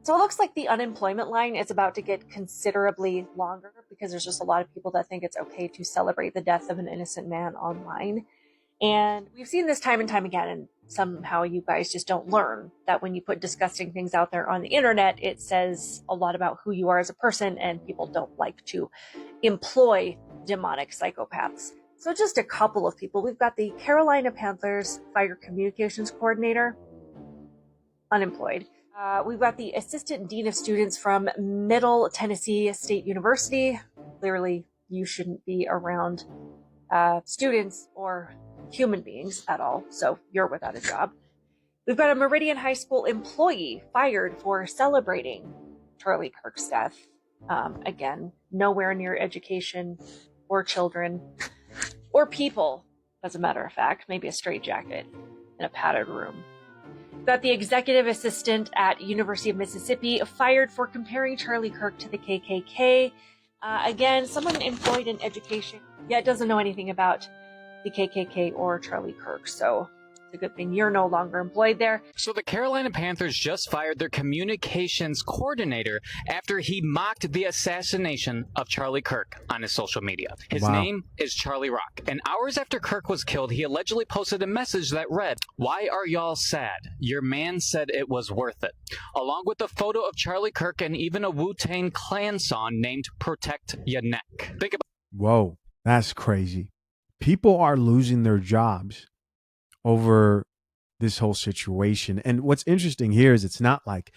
So it looks like the unemployment line is about to get considerably longer because there's just a lot of people that think it's okay to celebrate the death of an innocent man online. And we've seen this time and time again, and somehow you guys just don't learn that when you put disgusting things out there on the internet, it says a lot about who you are as a person, and people don't like to employ demonic psychopaths. So just a couple of people. We've got the Carolina Panthers fire communications coordinator, unemployed. We've got the assistant dean of students from Middle Tennessee State University. Clearly, you shouldn't be around students or human beings at all, so you're without a job. We've got a Meridian High School employee fired for celebrating Charlie Kirk's death. Again, nowhere near education or children or people, as a matter of fact, maybe a straitjacket in a padded room. We've got the executive assistant at University of Mississippi fired for comparing Charlie Kirk to the KKK. Again, someone employed in education yet doesn't know anything about the KKK or Charlie Kirk, so it's a good thing you're no longer employed there. So the Carolina Panthers just fired their communications coordinator after he mocked the assassination of Charlie Kirk on his social media. His name is Charlie Rock, and hours after Kirk was killed, he allegedly posted a message that read, "Why are y'all sad? Your man said it was worth it," along with a photo of Charlie Kirk and even a Wu-Tang Clan song named "Protect Ya Neck." Think about. Whoa, that's crazy. People are losing their jobs over this whole situation. And what's interesting here is it's not like,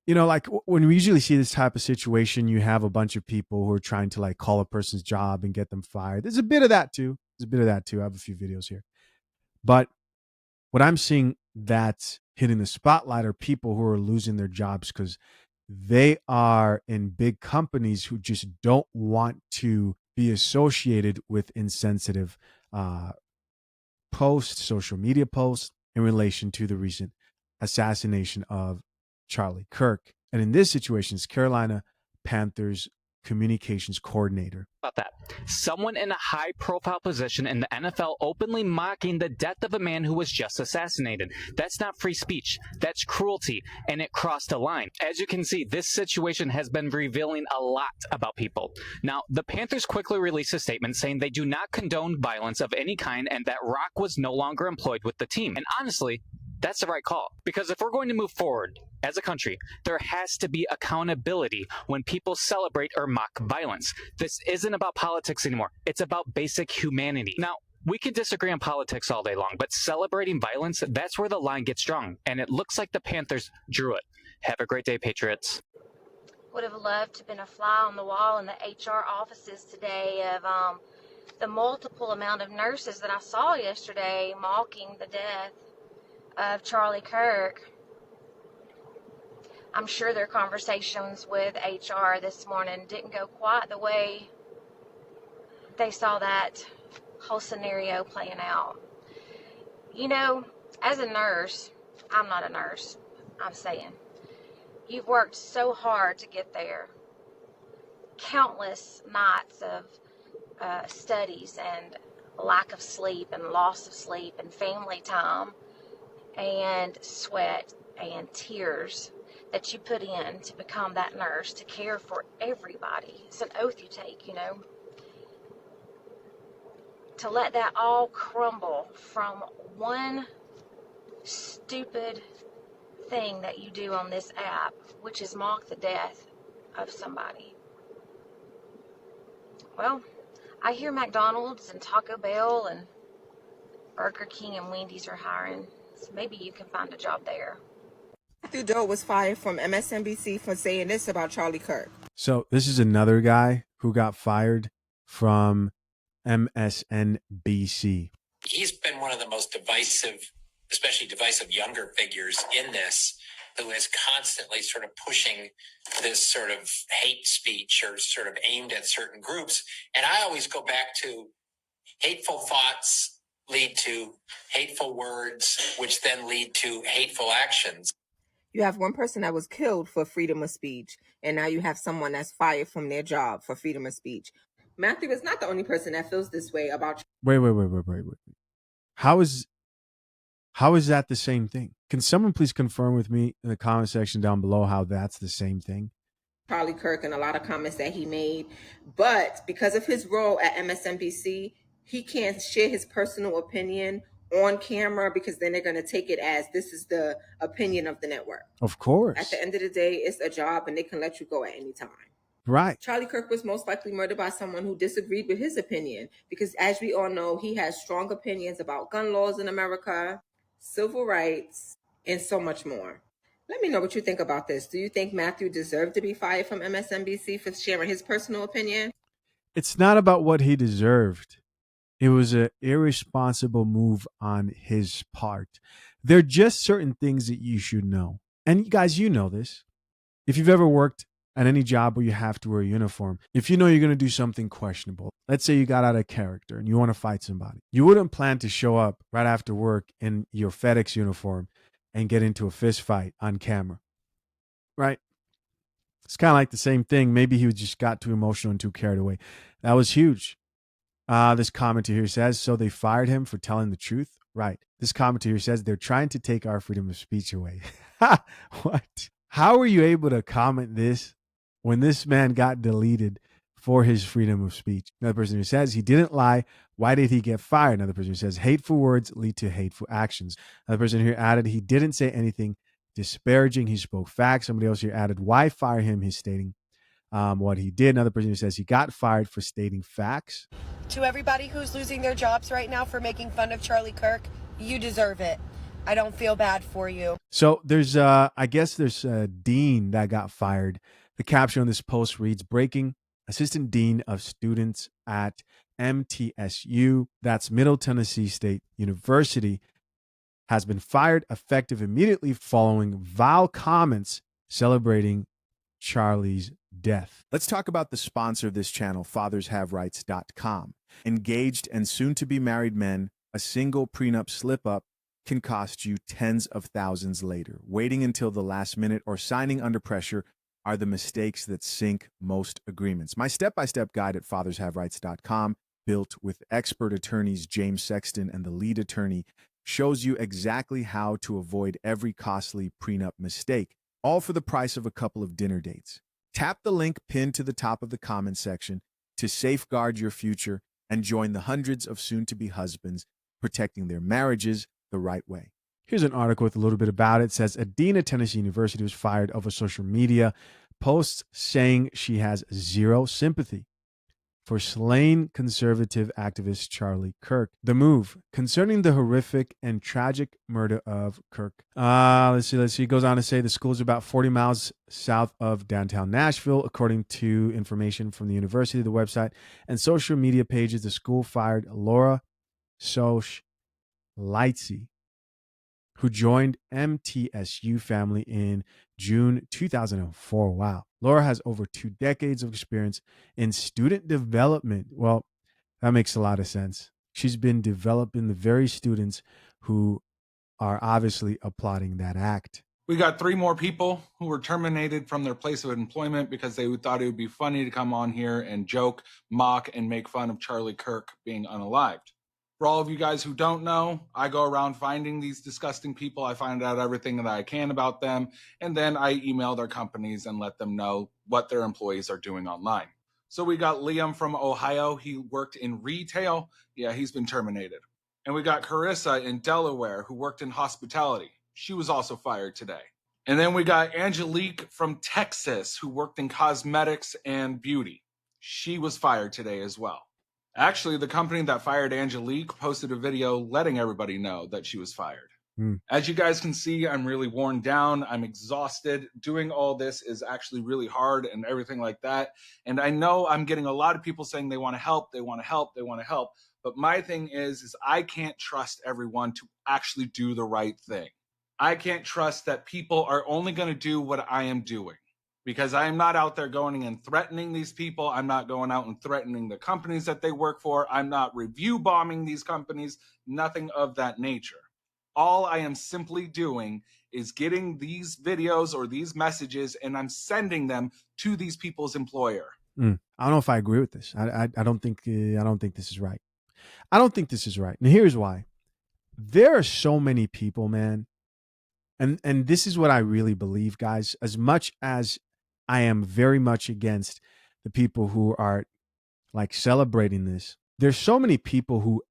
like when we usually see this type of situation, you have a bunch of people who are trying to like call a person's job and get them fired. There's a bit of that too. I have a few videos here. But what I'm seeing that's hitting the spotlight are people who are losing their jobs because they are in big companies who just don't want to be associated with insensitive posts, social media posts in relation to the recent assassination of Charlie Kirk. And in this situation, it's Carolina Panthers communications coordinator. About that. Someone in a high-profile position in the NFL openly mocking the death of a man who was just assassinated. That's not free speech. That's cruelty, and it crossed a line. As you can see, this situation has been revealing a lot about people. Now, the Panthers quickly released a statement saying they do not condone violence of any kind and that Rock was no longer employed with the team. And honestly, that's the right call. Because if we're going to move forward as a country, there has to be accountability when people celebrate or mock violence. This isn't about politics anymore. It's about basic humanity. Now, we can disagree on politics all day long, but celebrating violence, that's where the line gets drawn. And it looks like the Panthers drew it. Have a great day, Patriots. Would have loved to have been a fly on the wall in the HR offices today of the multiple amount of nurses that I saw yesterday mocking the death of Charlie Kirk. I'm sure their conversations with HR this morning didn't go quite the way they saw that whole scenario playing out. As a nurse, I'm not a nurse, I'm saying, you've worked so hard to get there. Countless nights of studies and lack of sleep and loss of sleep and family time and sweat and tears that you put in to become that nurse, to care for everybody. It's an oath you take, To let that all crumble from one stupid thing that you do on this app, which is mock the death of somebody. Well, I hear McDonald's and Taco Bell and Burger King and Wendy's are hiring. So maybe you can find a job there. Matthew Doe was fired from MSNBC for saying this about Charlie Kirk. So this is another guy who got fired from MSNBC. He's been one of the most divisive, especially divisive younger figures in this, who is constantly sort of pushing this sort of hate speech or sort of aimed at certain groups. And I always go back to hateful thoughts lead to hateful words, which then lead to hateful actions. You have one person that was killed for freedom of speech, and now you have someone that's fired from their job for freedom of speech. Matthew is not the only person that feels this way about. Wait. How is that the same thing? Can someone please confirm with me in the comment section down below how that's the same thing? Charlie Kirk and a lot of comments that he made. But because of his role at MSNBC, he can't share his personal opinion on camera because then they're going to take it as this is the opinion of the network. Of course. At the end of the day, it's a job and they can let you go at any time. Right. Charlie Kirk was most likely murdered by someone who disagreed with his opinion because, as we all know, he has strong opinions about gun laws in America, civil rights, and so much more. Let me know what you think about this. Do you think Matthew deserved to be fired from MSNBC for sharing his personal opinion? It's not about what he deserved. It was an irresponsible move on his part. There are just certain things that you should know. And you guys, you know this. If you've ever worked at any job where you have to wear a uniform, if you know you're going to do something questionable, let's say you got out of character and you want to fight somebody, you wouldn't plan to show up right after work in your FedEx uniform and get into a fist fight on camera, right? It's kind of like the same thing. Maybe he just got too emotional and too carried away. That was huge. This commenter here says, so they fired him for telling the truth? Right. This commenter here says, they're trying to take our freedom of speech away. What? How were you able to comment this when this man got deleted for his freedom of speech? Another person who says, he didn't lie. Why did he get fired? Another person who says, hateful words lead to hateful actions. Another person here added, he didn't say anything disparaging. He spoke facts. Somebody else here added, why fire him? He's stating what he did. Another person who says he got fired for stating facts. To everybody who's losing their jobs right now for making fun of Charlie Kirk, you deserve it. I don't feel bad for you. So there's, I guess there's a dean that got fired. The caption on this post reads, breaking, assistant dean of students at MTSU, that's Middle Tennessee State University, has been fired effective immediately following vile comments celebrating Charlie's death. Let's talk about the sponsor of this channel, fathershaverights.com. Engaged and soon to be married men, a single prenup slip up can cost you tens of thousands later. Waiting until the last minute or signing under pressure are the mistakes that sink most agreements. My step-by-step guide at fathershaverights.com, built with expert attorneys James Sexton and the lead attorney, shows you exactly how to avoid every costly prenup mistake, all for the price of a couple of dinner dates. Tap the link pinned to the top of the comment section to safeguard your future and join the hundreds of soon-to-be husbands protecting their marriages the right way. Here's an article with a little bit about it. It says a dean at Tennessee University was fired over social media posts saying she has zero sympathy for slain conservative activist Charlie Kirk. The move concerning the horrific and tragic murder of Kirk. Let's see. It goes on to say the school is about 40 miles south of downtown Nashville, according to information from the university, the website, and social media pages. The school fired Laura Soch Lightsey, who joined MTSU family in June 2004. Wow. Laura has over 2 decades of experience in student development. Well, that makes a lot of sense. She's been developing the very students who are obviously applauding that act. We got 3 more people who were terminated from their place of employment because they thought it would be funny to come on here and joke, mock, and make fun of Charlie Kirk being unalived. For all of you guys who don't know, I go around finding these disgusting people. I find out everything that I can about them, and then I email their companies and let them know what their employees are doing online. So we got Liam from Ohio. He worked in retail. Yeah, he's been terminated. And we got Carissa in Delaware, who worked in hospitality. She was also fired today. And then we got Angelique from Texas, who worked in cosmetics and beauty. She was fired today as well. Actually, the company that fired Angelique posted a video letting everybody know that she was fired. As you guys can see, I'm really worn down. I'm exhausted. Doing all this is actually really hard and everything like that. And I know I'm getting a lot of people saying they want to help, they want to help, they want to help. But my thing is I can't trust everyone to actually do the right thing. I can't trust that people are only going to do what I am doing. Because I am not out there going and threatening these people. I'm not going out and threatening the companies that they work for. I'm not review bombing these companies, nothing of that nature. All I am simply doing is getting these videos or these messages and I'm sending them to these people's employer. I don't know if I agree with this. I don't think this is right. I don't think this is right. And here's why. There are so many people, man, And this is what I really believe, guys. As much as I am very much against the people who are like celebrating this, there's so many people who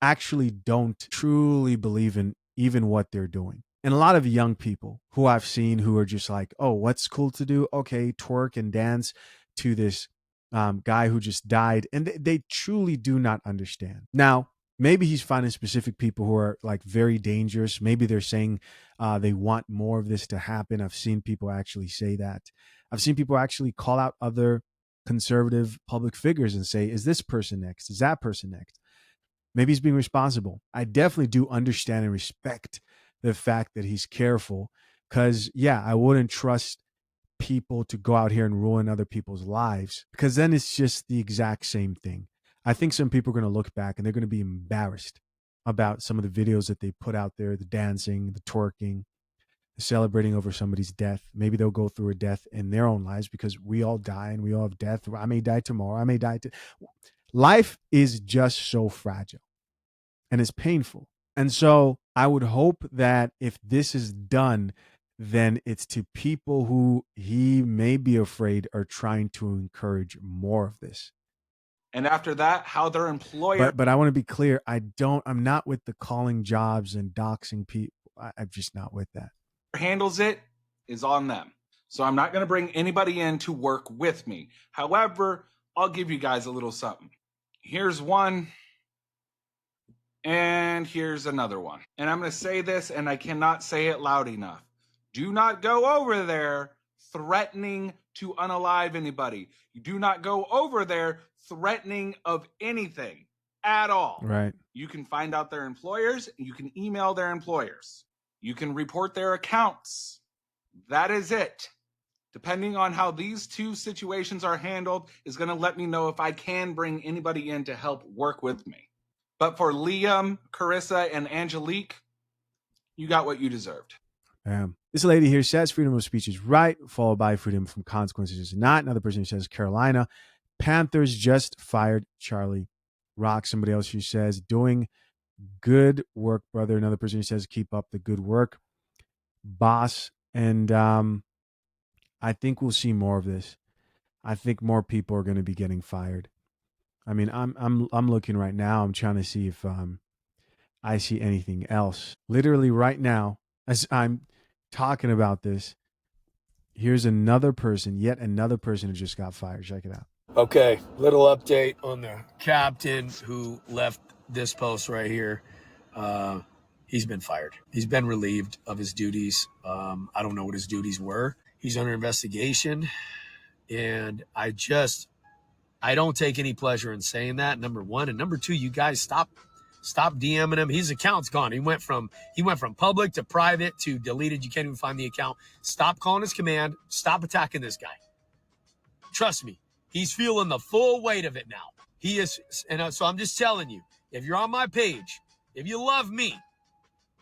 actually don't truly believe in even what they're doing. And a lot of young people who I've seen who are just like, oh, what's cool to do? Okay, twerk and dance to this guy who just died. And they truly do not understand. Now, maybe he's finding specific people who are like very dangerous. Maybe they're saying they want more of this to happen. I've seen people actually say that. I've seen people actually call out other conservative public figures and say, is this person next? Is that person next? Maybe he's being responsible. I definitely do understand and respect the fact that he's careful, because, yeah, I wouldn't trust people to go out here and ruin other people's lives, because then it's just the exact same thing. I think some people are going to look back and they're going to be embarrassed about some of the videos that they put out there, the dancing, the twerking, the celebrating over somebody's death. Maybe they'll go through a death in their own lives, because we all die and we all have death. I may die tomorrow. I may die. Life is just so fragile and it's painful. And so I would hope that if this is done, then it's to people who he may be afraid are trying to encourage more of this. And after that, how their employer But I want to be clear. I'm not with the calling jobs and doxing people. I'm just not with that. handles it is on them. So I'm not going to bring anybody in to work with me. However, I'll give you guys a little something. Here's one. And here's another one. And I'm going to say this, and I cannot say it loud enough. Do not go over there threatening to unalive anybody. You do not go over there threatening of anything at all. Right. You can find out their employers. You can email their employers. You can report their accounts. That is it. Depending on how these two situations are handled is going to let me know if I can bring anybody in to help work with me. But for Liam, Carissa, and Angelique, you got what you deserved. This lady here says freedom of speech is right, followed by freedom from consequences is not. Another person who says Carolina Panthers just fired Charlie Rock. Somebody else who says doing good work, brother. Another person who says keep up the good work, boss. And I think we'll see more of this. I think more people are going to be getting fired. I mean, I'm looking right now. I'm trying to see if I see anything else. Literally right now, as I'm talking about this, here's another person, yet another person who just got fired. Check it out. Okay, little update on the captain who left this post right here. He's been fired. He's been relieved of his duties. I don't know what his duties were. He's under investigation, and I don't take any pleasure in saying that, number one. And number two, you guys stop DMing him. His account's gone. He went from public to private to deleted. You can't even find the account. Stop calling his command. Stop attacking this guy. Trust me, he's feeling the full weight of it now. He is, and so I'm just telling you, if you're on my page, if you love me,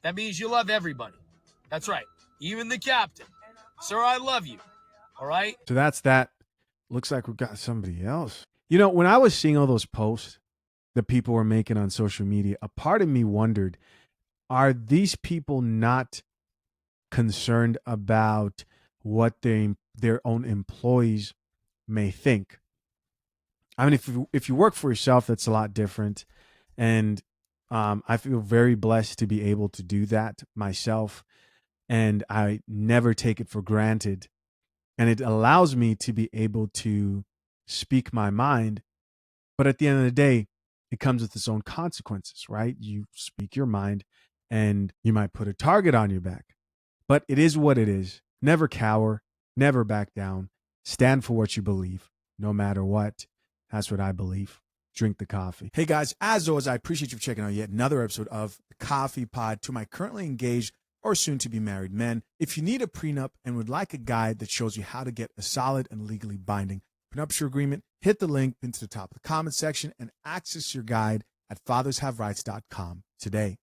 that means you love everybody. That's right, even the captain. Sir, I love you. All right? So that's that. Looks like we got somebody else. You know, when I was seeing all those posts that people were making on social media, a part of me wondered, are these people not concerned about what their own employees may think? I mean, if you work for yourself, that's a lot different. And I feel very blessed to be able to do that myself. And I never take it for granted. And it allows me to be able to speak my mind. But at the end of the day, it comes with its own consequences, right? You speak your mind and you might put a target on your back. But it is what it is. Never cower, never back down. Stand for what you believe, no matter what. That's what I believe. Drink the coffee. Hey guys, as always, I appreciate you checking out yet another episode of the Coffee Pod. To my currently engaged or soon to be married men, if you need a prenup and would like a guide that shows you how to get a solid and legally binding prenuptial agreement, hit the link into the top of the comment section and access your guide at fathershaverights.com today.